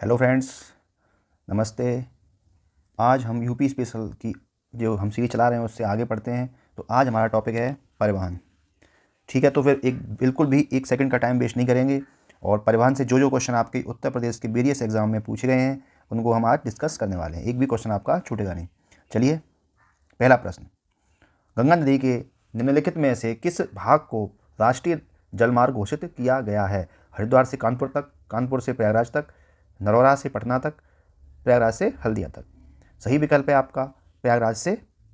Hello friends, नमस्ते। आज हम यूपी स्पेशल की जो हम सीरीज चला रहे हैं उससे आगे बढ़ते हैं। तो आज हमारा टॉपिक है परिवहन। ठीक है, तो फिर बिल्कुल भी एक सेकंड का टाइम वेस्ट नहीं करेंगे और परिवहन से जो जो क्वेश्चन आपके उत्तर प्रदेश के वेरियस एग्जाम में पूछे गए हैं उनको हम आज डिस्कस करने वाले हैं। एक भी क्वेश्चन आपका छूटेगा नहीं। चलिए, पहला प्रश्न, गंगा नदी के निम्नलिखित में से किस भाग को राष्ट्रीय जलमार्ग घोषित किया गया है? हरिद्वार से कानपुर तक, कानपुर से प्रयागराज तक, नरौरा से पटना तक, प्रयागराज से हल्दिया तक। सही विकल्प है आपका प्रयागराज से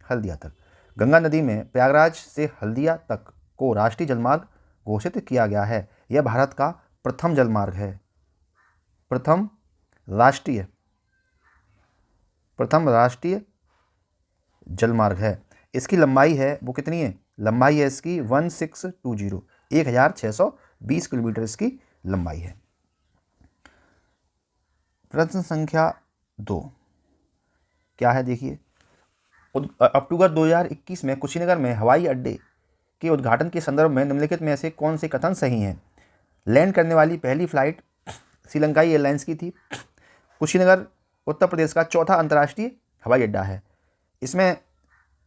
हल्दिया तक। गंगा नदी में प्रयागराज से हल्दिया तक को राष्ट्रीय जलमार्ग घोषित किया गया है। यह भारत का प्रथम जलमार्ग है, प्रथम राष्ट्रीय जलमार्ग है। इसकी लंबाई है वो कितनी है? लंबाई है इसकी 1620 किलोमीटर इसकी लंबाई है। प्रश्न संख्या 2 क्या है देखिए। अक्टूबर 2021 में कुशीनगर में हवाई अड्डे के उद्घाटन के संदर्भ में निम्नलिखित में से कौन से कथन सही हैं? लैंड करने वाली पहली फ्लाइट श्रीलंकाई एयरलाइंस की थी। कुशीनगर उत्तर प्रदेश का चौथा अंतर्राष्ट्रीय हवाई अड्डा है। इसमें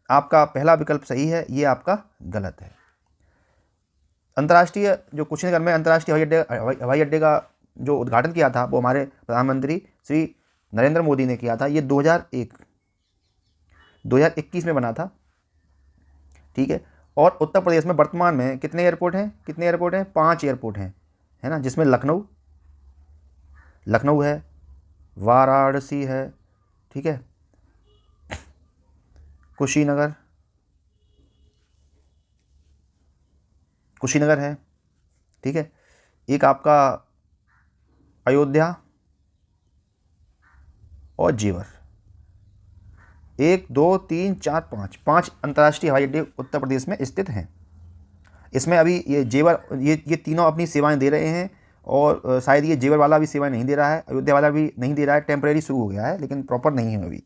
आपका पहला विकल्प सही है, ये आपका गलत है। अंतर्राष्ट्रीय जो कुशीनगर में अंतर्राष्ट्रीय हवाई अड्डे का जो उद्घाटन किया था वो हमारे प्रधानमंत्री श्री नरेंद्र मोदी ने किया था। ये 2021 में बना था। ठीक है, और उत्तर प्रदेश में वर्तमान में कितने एयरपोर्ट हैं? 5 एयरपोर्ट हैं, है ना, जिसमें लखनऊ है, वाराणसी है, ठीक है, कुशीनगर है, ठीक है, एक आपका अयोध्या और जेवर। 1 2 3 4 5 अंतर्राष्ट्रीय हवाई अड्डे उत्तर प्रदेश में स्थित हैं। इसमें अभी ये जेवर ये तीनों अपनी सेवाएं दे रहे हैं और शायद ये जेवर वाला भी सेवाएं नहीं दे रहा है, अयोध्या वाला भी नहीं दे रहा है। टेम्परेरी शुरू हो गया है लेकिन प्रॉपर नहीं है अभी।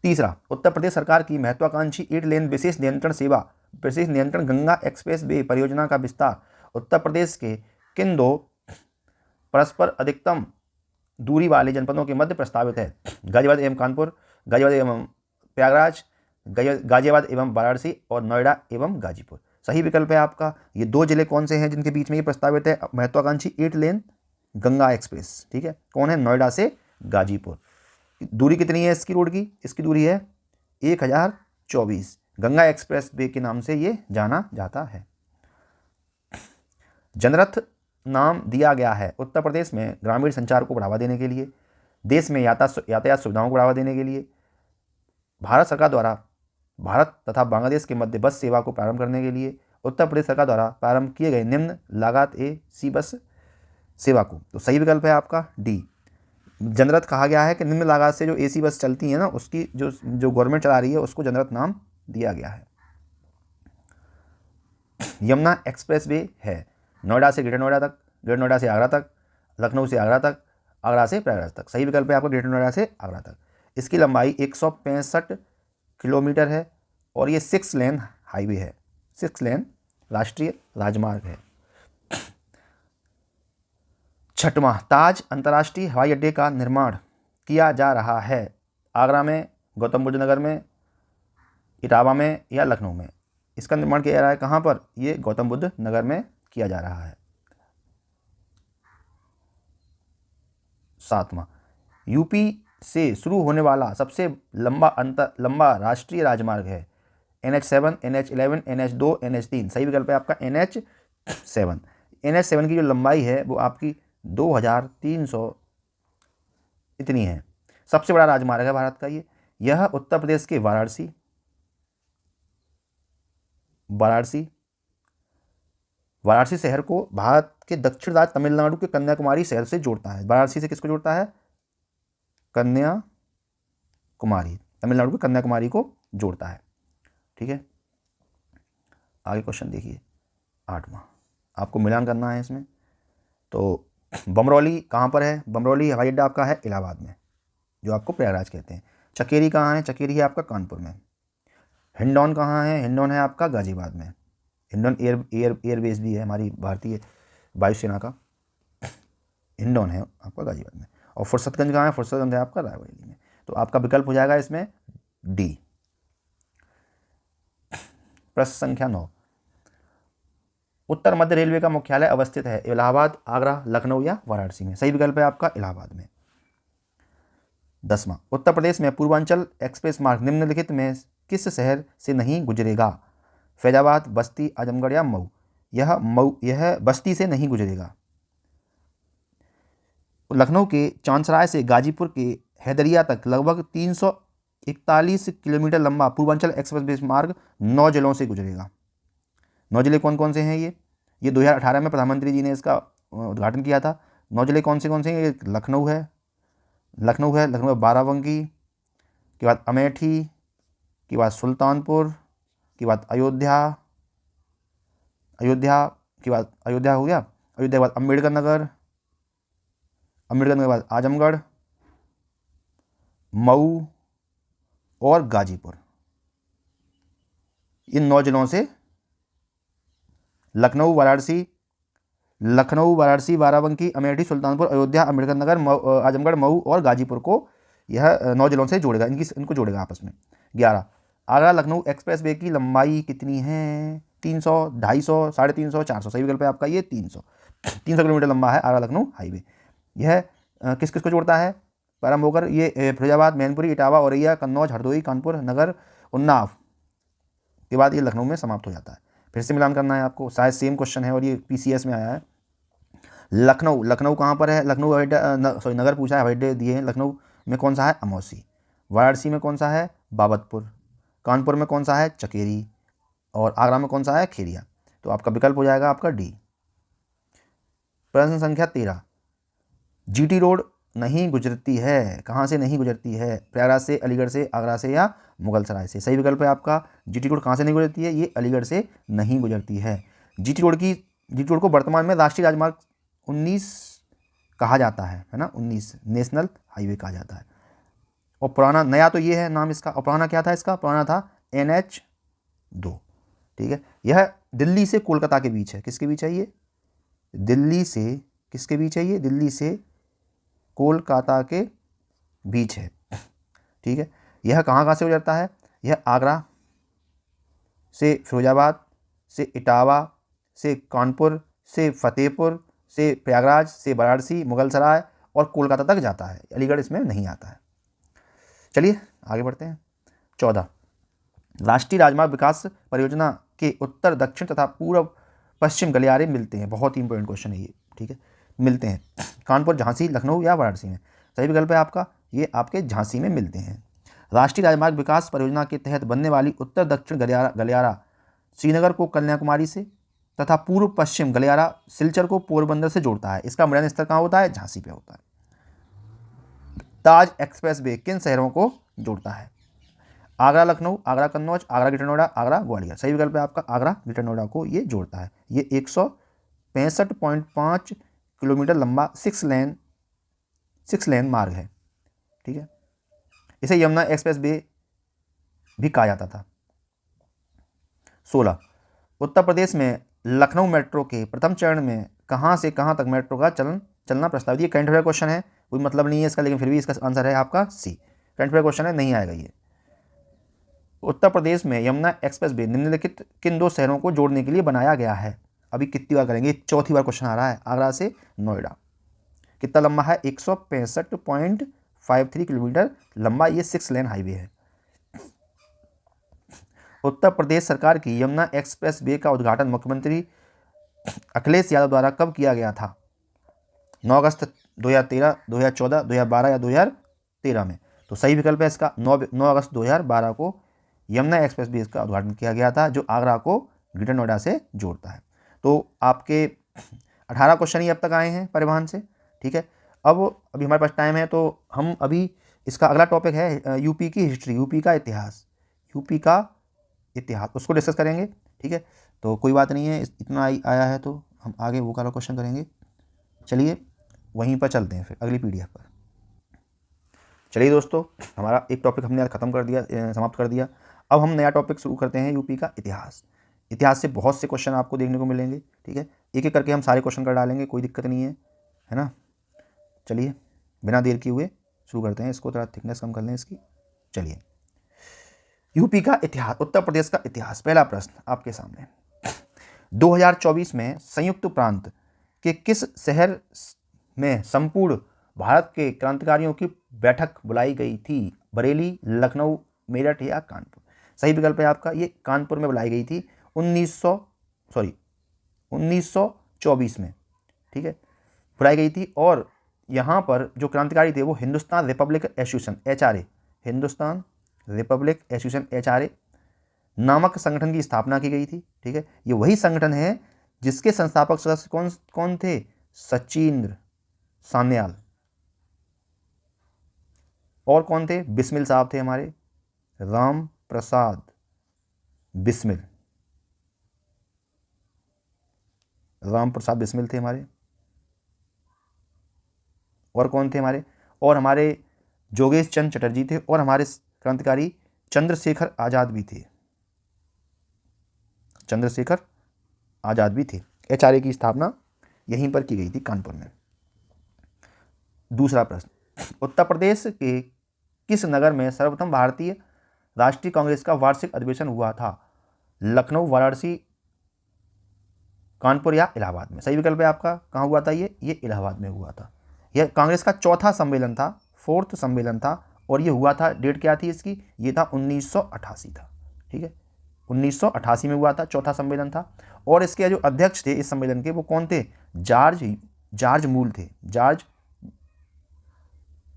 तीसरा, उत्तर प्रदेश सरकार की महत्वाकांक्षी 8 लेन विशेष नियंत्रण गंगा एक्सप्रेस वे परियोजना का विस्तार उत्तर प्रदेश के किन दो परस्पर अधिकतम दूरी वाले जनपदों के मध्य प्रस्तावित है? गाजियाबाद एवं कानपुर, गाजियाबाद एवं प्रयागराज, गाजियाबाद एवं वाराणसी और नोएडा एवं गाजीपुर। सही विकल्प है आपका। ये 2 जिले कौन से हैं जिनके बीच में ये प्रस्तावित है महत्वाकांक्षी 8 लेन गंगा एक्सप्रेस? ठीक है, कौन है? नोएडा से गाजीपुर। दूरी कितनी है इसकी रोड की? इसकी दूरी है 1024। गंगा एक्सप्रेस वे के नाम से ये जाना जाता है। जनरथ नाम दिया गया है उत्तर प्रदेश में ग्रामीण संचार को बढ़ावा देने के लिए, देश में यातायात सुविधाओं को बढ़ावा देने के लिए, भारत सरकार द्वारा भारत तथा बांग्लादेश के मध्य बस सेवा को प्रारंभ करने के लिए, उत्तर प्रदेश सरकार द्वारा प्रारंभ किए गए निम्न लागत AC बस सेवा को। तो सही विकल्प है आपका डी। जनरथ कहा गया है कि निम्न लागत से जो AC बस चलती है ना, उसकी जो गवर्नमेंट चला रही है उसको जनरथ नाम दिया गया है। यमुना एक्सप्रेस वे है नोएडा से ग्रेटर नोएडा तक, ग्रेटर नोएडा से आगरा तक, लखनऊ से आगरा तक, आगरा से प्रयागराज तक। सही विकल्प है आपका ग्रेटर नोएडा से आगरा तक। इसकी लंबाई 165 किलोमीटर है और ये 6 लेन हाईवे है, 6 लेन राष्ट्रीय राजमार्ग है। छठवां, ताज अंतर्राष्ट्रीय हवाई अड्डे का निर्माण किया जा रहा है आगरा में, गौतम बुद्ध नगर में, इटावा में या लखनऊ में? इसका निर्माण किया जा रहा है कहाँ पर? ये गौतम बुद्ध नगर में किया जा रहा है। 7वां, यूपी से शुरू होने वाला सबसे लंबा राष्ट्रीय राजमार्ग है NH7, NH11, NH2, NH3। सही विकल्प है आपका NH7। NH7 की जो लंबाई है वो आपकी 2300 इतनी है। सबसे बड़ा राजमार्ग है भारत का ये। यह उत्तर प्रदेश के वाराणसी शहर को भारत के दक्षिण राज्य तमिलनाडु के कन्याकुमारी शहर से जोड़ता है। वाराणसी से किसको जोड़ता है? कन्याकुमारी, तमिलनाडु के कन्याकुमारी को जोड़ता है। ठीक है, आगे क्वेश्चन देखिए 8वां, आपको मिलान करना है इसमें। तो बमरौली कहाँ पर है? बमरौली हवाई अड्डा आपका है इलाहाबाद में, जो आपको प्रयागराज कहते हैं। चकेरी कहाँ है? चकेरी है आपका कानपुर में। हिंडौन कहाँ है? हिंडौन है आपका गाजियाबाद में। हिंडौन एयरबेस भी है हमारी भारतीय वायुसेना का। हिंडौन है आपका गाजियाबाद में। और फुर्सतगंज कहाँ है? फुर्सतगंज है आपका रायबरेली में। तो आपका विकल्प हो जाएगा इसमें डी। प्रश्न संख्या 9, उत्तर मध्य रेलवे का मुख्यालय अवस्थित है इलाहाबाद, आगरा, लखनऊ या वाराणसी में? सही विकल्प है आपका इलाहाबाद में। 10वां, उत्तर प्रदेश में पूर्वांचल एक्सप्रेस मार्ग निम्नलिखित में किस शहर से नहीं गुजरेगा? फैजाबाद, बस्ती, आजमगढ़ या मऊ? यह बस्ती से नहीं गुजरेगा। लखनऊ के चांसराय से गाजीपुर के हैदरिया तक लगभग 341 किलोमीटर लंबा पूर्वांचल एक्सप्रेस मार्ग 9 जिलों से गुजरेगा। 9 जिले कौन कौन से हैं? ये 2018 में प्रधानमंत्री जी ने इसका उद्घाटन किया था। 9 जिले कौन से हैं? ये लखनऊ है, लखनऊ बाराबंकी के बाद अमेठी के बाद सुल्तानपुर के बाद अयोध्या के बाद अयोध्या हो गया, अयोध्या के बाद अम्बेडकर नगर के बाद आजमगढ़, मऊ और गाजीपुर। इन 9 जिलों से लखनऊ, वाराणसी, बाराबंकी, अमेठी, सुल्तानपुर, अयोध्या, अम्बेडकर नगर, आजमगढ़, मऊ और गाजीपुर को यह 9 जिलों से जोड़ेगा, इनको जोड़ेगा आपस में। 11, आगरा लखनऊ एक्सप्रेस वे की लंबाई कितनी है? 300, 250, 350, 400? सही विकल्प है आपका ये 300 किलोमीटर लंबा है आगरा लखनऊ हाईवे। यह किस किस को जोड़ता है? प्रारंभ होकर ये फिरोजाबाद, मैनपुरी, इटावा, औरैया, कन्नौज, हरदोई, कानपुर नगर, उन्नाव के बाद ये लखनऊ में समाप्त हो जाता है। फिर से मिलान करना है आपको, शायद सेम क्वेश्चन है और ये PCS में आया है। लखनऊ कहाँ पर है? लखनऊ नगर पूछा है, हवाई अड्डे दिए हैं। लखनऊ में कौन सा है? अमौसी। वाराणसी में कौन सा है? बाबतपुर। कानपुर में कौन सा है? चकेरी। और आगरा में कौन सा है? खेरिया। तो आपका विकल्प हो जाएगा आपका डी। प्रश्न संख्या 13, GT रोड नहीं गुजरती है, कहाँ से नहीं गुजरती है? प्रयागराज से, अलीगढ़ से, आगरा से या मुगलसराय से? सही विकल्प है आपका GT रोड कहाँ से नहीं गुजरती है? ये अलीगढ़ से नहीं गुजरती है। GT रोड को वर्तमान में राष्ट्रीय राजमार्ग 19 कहा जाता है ना, 19 नेशनल हाईवे कहा जाता है। और पुराना, नया तो ये है नाम इसका, और पुराना क्या था इसका? पुराना था NH2। ठीक है, यह दिल्ली से कोलकाता के बीच है। किसके बीच है ये? दिल्ली से किसके बीच है ये? दिल्ली से कोलकाता के बीच है। ठीक है, यह कहाँ से गुजरता है? यह आगरा से, फिरोजाबाद से, इटावा से, कानपुर से, फतेहपुर से, प्रयागराज से, वाराणसी, मुगलसराय और कोलकाता तक जाता है। अलीगढ़ इसमें नहीं आता है। चलिए आगे बढ़ते हैं। 14, राष्ट्रीय राजमार्ग विकास परियोजना के उत्तर, दक्षिण तथा पूर्व पश्चिम गलियारे मिलते हैं। बहुत ही इंपॉर्टेंट क्वेश्चन है ये। ठीक है, मिलते हैं कानपुर, झांसी, लखनऊ या वाराणसी में? सही विकल्प है आपका ये आपके झांसी में मिलते हैं। राष्ट्रीय राजमार्ग विकास परियोजना के तहत बनने वाली उत्तर दक्षिण गलियारा श्रीनगर को कन्याकुमारी से तथा पूर्व पश्चिम गलियारा सिलचर को पोरबंदर से जोड़ता है। इसका मिलन स्थल कहाँ होता है? झांसी पे होता है। ताज एक्सप्रेस वे किन शहरों को जोड़ता है? आगरा लखनऊ, आगरा कन्नौज, आगरा ग्रेटर नोएडा, आगरा ग्वालियर? सही विकल्प है आपका आगरा ग्रेटर नोएडा को ये जोड़ता है। ये 165.5 किलोमीटर लंबा 6 लेन मार्ग है। ठीक है, इसे यमुना एक्सप्रेस वे भी कहा जाता था। 16, उत्तर प्रदेश में लखनऊ मेट्रो के प्रथम चरण में कहाँ से कहाँ तक मेट्रो का चलना प्रस्तावित? ये करंट अफेयर क्वेश्चन है, कोई मतलब नहीं है इसका, लेकिन फिर भी इसका आंसर है आपका सी। करंट अफेयर क्वेश्चन है, नहीं आएगा ये। उत्तर प्रदेश में यमुना एक्सप्रेस वे निम्नलिखित किन 2 शहरों को जोड़ने के लिए बनाया गया है? अभी कितनी बार करेंगे? 4थी बार क्वेश्चन आ रहा है। आगरा से नोएडा कितना लंबा है? 165.53 किलोमीटर लंबा ये 6 लेन हाईवे है। उत्तर प्रदेश सरकार की यमुना एक्सप्रेस वे का उद्घाटन मुख्यमंत्री अखिलेश यादव द्वारा कब किया गया था? 9 अगस्त 2013, 2014, 2012 या 2013 में? तो सही विकल्प है इसका 9 अगस्त 2012 को यमुना एक्सप्रेस वे का उद्घाटन किया गया था, जो आगरा को ग्रेटर नोएडा से जोड़ता है। तो आपके 18 क्वेश्चन ही अब तक आए हैं परिवहन से। ठीक है, अभी हमारे पास टाइम है तो हम अभी इसका अगला टॉपिक है यूपी की हिस्ट्री, यूपी का इतिहास उसको डिस्कस करेंगे। ठीक है, तो कोई बात नहीं है, इतना आया है तो हम आगे वो वाला क्वेश्चन करेंगे। चलिए वहीं पर चलते हैं फिर अगली PDF पर। चलिए दोस्तों, हमारा एक टॉपिक हमने ख़त्म कर दिया, समाप्त कर दिया। अब हम नया टॉपिक शुरू करते हैं, यूपी का इतिहास। इतिहास से बहुत से क्वेश्चन आपको देखने को मिलेंगे। ठीक है, एक एक करके हम सारे क्वेश्चन कर डालेंगे, कोई दिक्कत नहीं है ना। चलिए बिना देर किए हुए शुरू करते हैं। इसको थोड़ा थिकनेस कम कर लें इसकी। चलिए, यूपी का इतिहास, उत्तर प्रदेश का इतिहास। पहला प्रश्न आपके सामने, 2024 में संयुक्त प्रांत के किस शहर में संपूर्ण भारत के क्रांतिकारियों की बैठक बुलाई गई थी? बरेली, लखनऊ, मेरठ या कानपुर? सही विकल्प है आपका ये कानपुर में बुलाई गई थी 1924 में, ठीक है, बुलाई गई थी। और यहाँ पर जो क्रांतिकारी थे वो Hindustan Republic association HRA, Hindustan Republic association HRA नामक संगठन की स्थापना की गई थी, ठीक है। ये वही संगठन है जिसके संस्थापक सदस्य कौन कौन थे? सचिंद्र सान्याल। और कौन थे? बिस्मिल साहब थे हमारे, राम प्रसाद बिस्मिल, राम प्रसाद बिस्मिल थे हमारे। और कौन थे हमारे? और हमारे जोगेश चंद्र चटर्जी थे, और हमारे क्रांतिकारी चंद्रशेखर आजाद भी थे, चंद्रशेखर आजाद भी थे। HRA की स्थापना यहीं पर की गई थी, कानपुर में। दूसरा प्रश्न, उत्तर प्रदेश के किस नगर में सर्वप्रथम भारतीय राष्ट्रीय कांग्रेस का वार्षिक अधिवेशन हुआ था? लखनऊ, वाराणसी, कानपुर या इलाहाबाद में? सही विकल्प है आपका। कहाँ हुआ था ये इलाहाबाद में हुआ था। यह कांग्रेस का चौथा सम्मेलन था, 4th सम्मेलन था, और ये हुआ था, डेट क्या थी इसकी? ये था 1988 था, ठीक है, 1988 में हुआ था, चौथा सम्मेलन था। और इसके जो अध्यक्ष थे इस सम्मेलन के वो कौन थे? जॉर्ज मूल थे,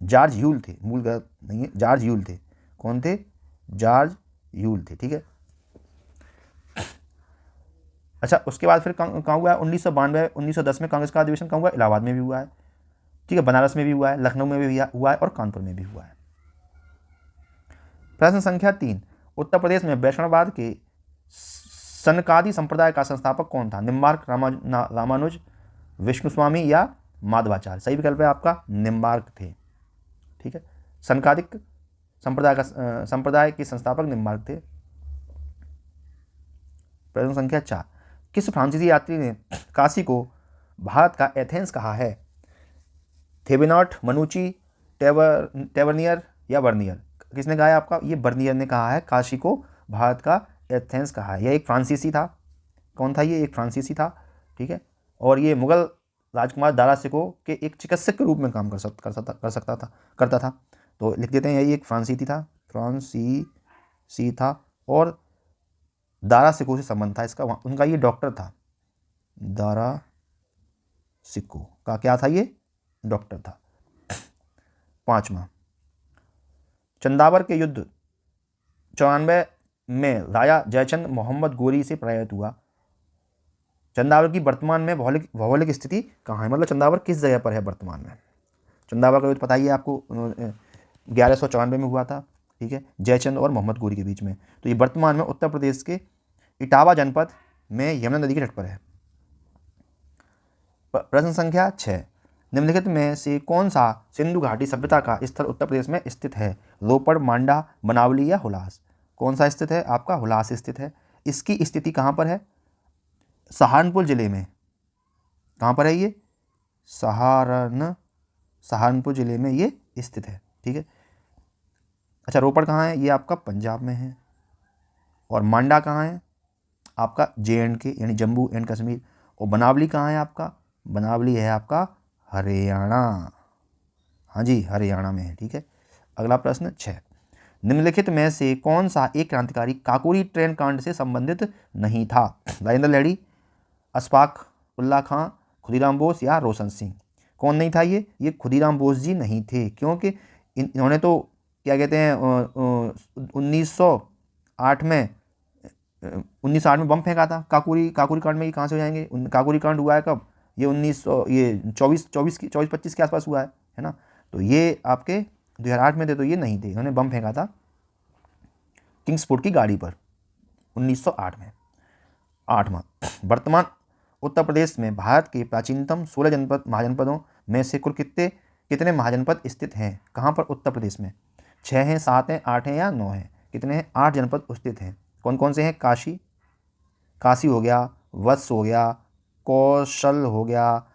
जॉर्ज यूल थे, मूल गलत नहीं है, जॉर्ज यूल थे। कौन थे? जॉर्ज यूल थे, ठीक है। अच्छा, उसके बाद फिर कहाँ हुआ है? 1992 1910 में कांग्रेस का अधिवेशन कहाँ हुआ? इलाहाबाद में भी हुआ है, ठीक है, बनारस में भी हुआ है, लखनऊ में भी हुआ है, और कानपुर में भी हुआ है। प्रश्न संख्या 3, उत्तर प्रदेश में वैष्णववाद के सनकादि संप्रदाय का संस्थापक कौन था? निम्बार्क, रामानुज, विष्णु स्वामी या माधवाचार्य? सही विकल्प है आपका, निम्बार्क थे, ठीक है। सनकादिक संप्रदाय के संस्थापक निम्बार्क थे। प्रश्न संख्या 4, किस फ्रांसीसी यात्री ने काशी को भारत का एथेंस कहा है? थेवेनॉट, मनुची, टेवर्नियर या बर्नियर? किसने कहा है आपका? ये बर्नियर ने कहा है, काशी को भारत का एथेंस कहा है। यह एक फ्रांसीसी था। कौन था ये? एक फ्रांसीसी था, ठीक है। और ये मुगल राजकुमार दारा शिकोह के एक चिकित्सक के रूप में काम करता था। तो लिख देते हैं, ये एक फ्रांसीसी था, और दारा शिकोह से संबंध था इसका, उनका ये डॉक्टर था। दारा शिकोह का क्या था? ये डॉक्टर था। 5वां, चंदावर के युद्ध 94 में राजा जयचंद मोहम्मद गोरी से पराजित हुआ। चंदावर की वर्तमान में भौगोलिक स्थिति कहाँ है? मतलब चंदावर किस जगह पर है वर्तमान में? चंदावर का युद्ध पता ही है आपको, 1194 में हुआ था, ठीक है, जयचंद और मोहम्मद गोरी के बीच में। तो ये वर्तमान में उत्तर प्रदेश के इटावा जनपद में यमुना नदी के तट पर है। प्रश्न संख्या 6, निम्नलिखित में से कौन सा सिंधु घाटी सभ्यता का स्थल उत्तर प्रदेश में स्थित है? रोपड़, मांडा, बनावली या हुलास? कौन सा स्थित है आपका? हुलास स्थित है। इसकी स्थिति कहाँ पर है? सहारनपुर जिले में। कहाँ पर है ये? सहारनपुर जिले में ये स्थित है, ठीक है। अच्छा, रोपड़ कहाँ है? ये आपका पंजाब में है। और मांडा कहाँ है? आपका JNK यानी जम्मू एंड कश्मीर। और बनावली कहाँ है आपका? बनावली है आपका हरियाणा, हाँ जी, हरियाणा में है, ठीक है। अगला प्रश्न 6, निम्नलिखित में से कौन सा एक क्रांतिकारी काकोरी ट्रेन कांड से संबंधित नहीं था? राजेंद्र लहड़ी, अशफाक उल्ला खां, खुदीराम बोस या रोशन सिंह? कौन नहीं था ये खुदीराम बोस जी नहीं थे, क्योंकि इन्होंने तो क्या कहते हैं 1908 में बम फेंका था। काकोरी कांड में ये कहाँ से हो जाएंगे? काकोरी कांड हुआ है कब? ये 24-25 के आसपास हुआ है ना। तो ये आपके 2008 में थे, तो ये नहीं थे, इन्होंने बम फेंका था किंग्सफोर्ड की गाड़ी पर 1908 में। 8वां, वर्तमान उत्तर प्रदेश में भारत के प्राचीनतम 16 महाजनपदों में से कुल कितने महाजनपद स्थित हैं? कहाँ पर? उत्तर प्रदेश में। 6 हैं, 7 हैं, 8 हैं या 9 हैं? कितने हैं? 8 जनपद स्थित हैं। कौन कौन से हैं? काशी हो गया, वत्स हो गया, कौशल हो गया,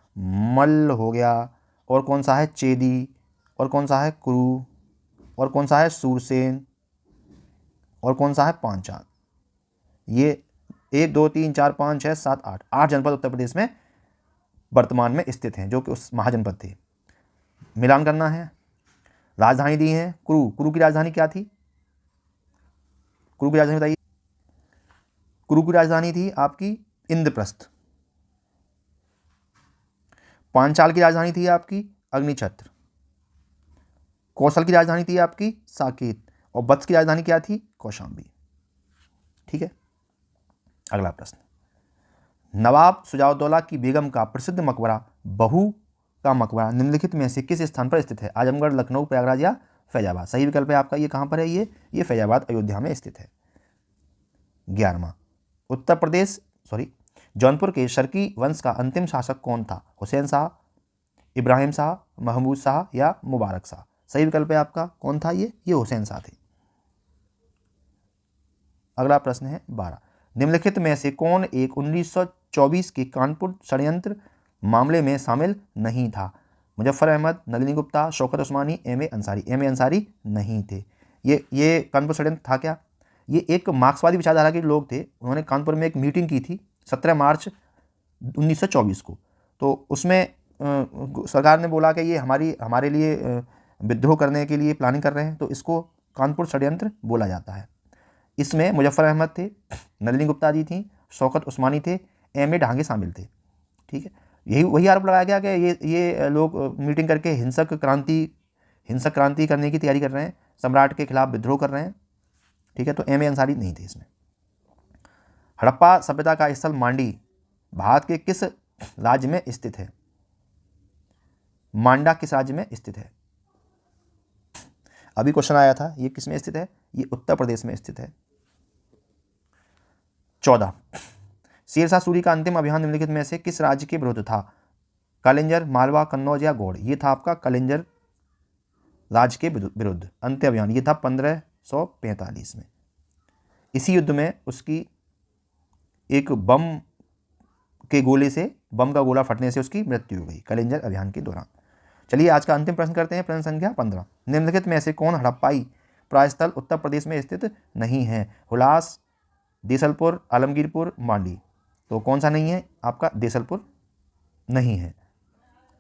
मल्ल हो गया, और कौन सा है चेदी, और कौन सा है कुरु, और कौन सा है सूरसेन, और कौन सा है पांचाल। ये 1 2 3 4 5 6 7 8 जनपद उत्तर प्रदेश में वर्तमान में स्थित हैं, जो कि उस महाजनपद थे। मिलान करना है। राजधानी दी है कुरु। कुरु की राजधानी क्या थी? कुरु की राजधानी बताइए। कुरु की राजधानी थी आपकी इंद्रप्रस्थ। पांचाल की राजधानी थी आपकी अग्निछत्र। कौशल की राजधानी थी आपकी साकेत, और वत्स की राजधानी क्या थी? कौशाम्बी। ठीक है, अगला प्रश्न। नवाब सुजाउद्दौला की बेगम का प्रसिद्ध मकबरा बहू का मकबरा निम्नलिखित में से किस स्थान पर स्थित है? आजमगढ़, लखनऊ, प्रयागराज या फैजाबाद? सही विकल्प है आपका ये कहाँ पर है? ये फैजाबाद अयोध्या में स्थित है। 11वां, उत्तर प्रदेश जौनपुर के शर्की वंश का अंतिम शासक कौन था? हुसैन शाह, इब्राहिम शाह, महमूद शाह या मुबारक शाह? सही विकल्प है आपका कौन था? ये हुसैन शाह थे। अगला प्रश्न है 12। निम्नलिखित में से कौन एक 1924 के कानपुर षड्यंत्र मामले में शामिल नहीं था? मुजफ्फर अहमद, नलिनी गुप्ता, शौकत उस्मानी, एम ए अंसारी नहीं थे। ये कानपुर षड्यंत्र था क्या? ये एक मार्क्सवादी विचारधारा के लोग थे। उन्होंने कानपुर में एक मीटिंग की थी 17 मार्च 1924 को। तो उसमें सरकार ने बोला कि ये हमारे लिए विद्रोह करने के लिए प्लानिंग कर रहे हैं, तो इसको कानपुर षड्यंत्र बोला जाता है। इसमें मुजफ्फर अहमद थे, नलिनी गुप्ता जी थी, शौकत उस्मानी थे, एम ए डांगे शामिल थे। ठीक है, वही आरोप लगाया गया कि ये लोग मीटिंग करके हिंसक क्रांति करने की तैयारी कर रहे हैं, सम्राट के खिलाफ विद्रोह कर रहे हैं। ठीक है, तो एम ए अंसारी नहीं थे इसमें। हड़प्पा सभ्यता का स्थल मांडी भारत के किस राज्य में स्थित है? मांडा किस राज्य में स्थित है? अभी क्वेश्चन आया था, ये किस में स्थित है? ये उत्तर प्रदेश में स्थित है। 14, शेरशाह सूरी का अंतिम अभियान निम्नलिखित में से किस राज्य के विरुद्ध था? कलिंजर, मालवा, कन्नौज या गौड़? ये था आपका कलिंजर राज्य के विरुद्ध अंतिम अभियान। ये था 1545 में। इसी युद्ध में उसकी एक बम का गोला फटने से उसकी मृत्यु हो गई कलिंजर अभियान के दौरान। चलिए आज का अंतिम प्रश्न करते हैं, प्रश्न संख्या 15। निम्नलिखित में से कौन हड़प्पाई प्रायस्थल उत्तर प्रदेश में स्थित नहीं है? हुलास, देसलपुर, आलमगीरपुर, मांडी? तो कौन सा नहीं है आपका? देसलपुर नहीं है।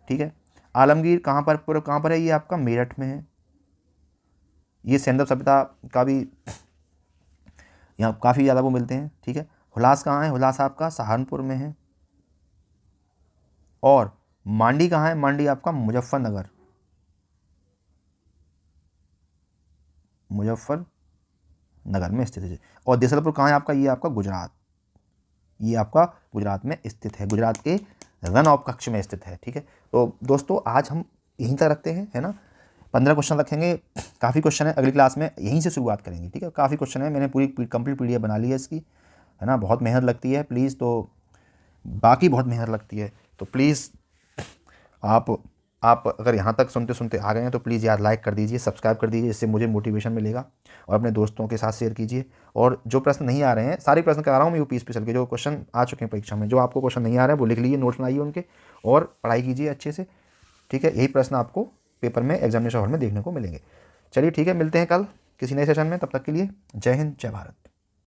ठीक है, आलमगीर कहाँ पर है? ये आपका मेरठ में है। ये सैंधव सभ्यता का भी यहाँ काफ़ी ज़्यादा वो मिलते हैं। ठीक है, हुलास कहाँ है? हुलास आपका सहारनपुर में है। और मांडी कहाँ है? मांडी आपका मुजफ्फरनगर में स्थित है। और देसलपुर कहाँ है आपका? ये आपका गुजरात, ये आपका गुजरात में स्थित है, गुजरात के रन ऑफ कच्छ में स्थित है। ठीक है, तो दोस्तों आज हम यहीं तक रखते हैं, है ना। 15 क्वेश्चन रखेंगे, काफ़ी क्वेश्चन है। अगली क्लास में यहीं से शुरुआत करेंगे। ठीक है, काफ़ी क्वेश्चन है, मैंने पूरी कंप्लीट PDF बना ली है इसकी, है ना। बहुत मेहनत लगती है, प्लीज़, तो बाकी बहुत मेहनत लगती है, तो प्लीज़ आप अगर यहाँ तक सुनते सुनते आ गए हैं तो प्लीज़ यार लाइक कर दीजिए, सब्सक्राइब कर दीजिए, इससे मुझे मोटिवेशन मिलेगा। और अपने दोस्तों के साथ शेयर कीजिए। और जो प्रश्न नहीं आ रहे हैं, सारे प्रश्न करा रहा हूँ मैं यूपी स्पेशल के, जो क्वेश्चन आ चुके हैं परीक्षा में, जो आपको क्वेश्चन नहीं आ रहे हैं वो लिख लीजिए, नोट्स बनाइए उनके और पढ़ाई कीजिए अच्छे से। ठीक है, यही प्रश्न आपको पेपर में एग्जामिनेशन हॉल में देखने को मिलेंगे। चलिए ठीक है, मिलते हैं कल किसी नए सेशन में। तब तक के लिए जय हिंद, जय भारत।